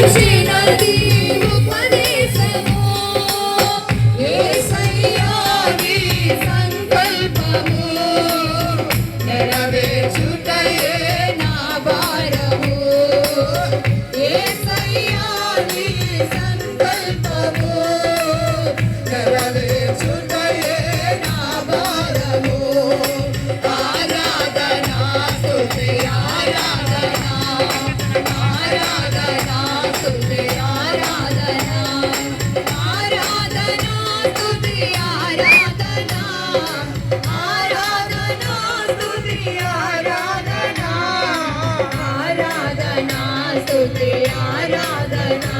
చేసినది ఉపదేశము యేసయ్యా నీ సంకల్పము నెరవేర్చుటయే నా భారము యేసయ్యా నీ సంకల్పము నెరవేర్చుటయే నా భారము ఆరాధనా స్తుతి ఆరాధనా ఆరాధనా స్తుతి ఆరాధనా ఆరాధనా స్తుతి ఆరాధనా ఆరాధనా స్తుతి ఆరాధనా ఆరాధనా స్తుతి ఆరాధనా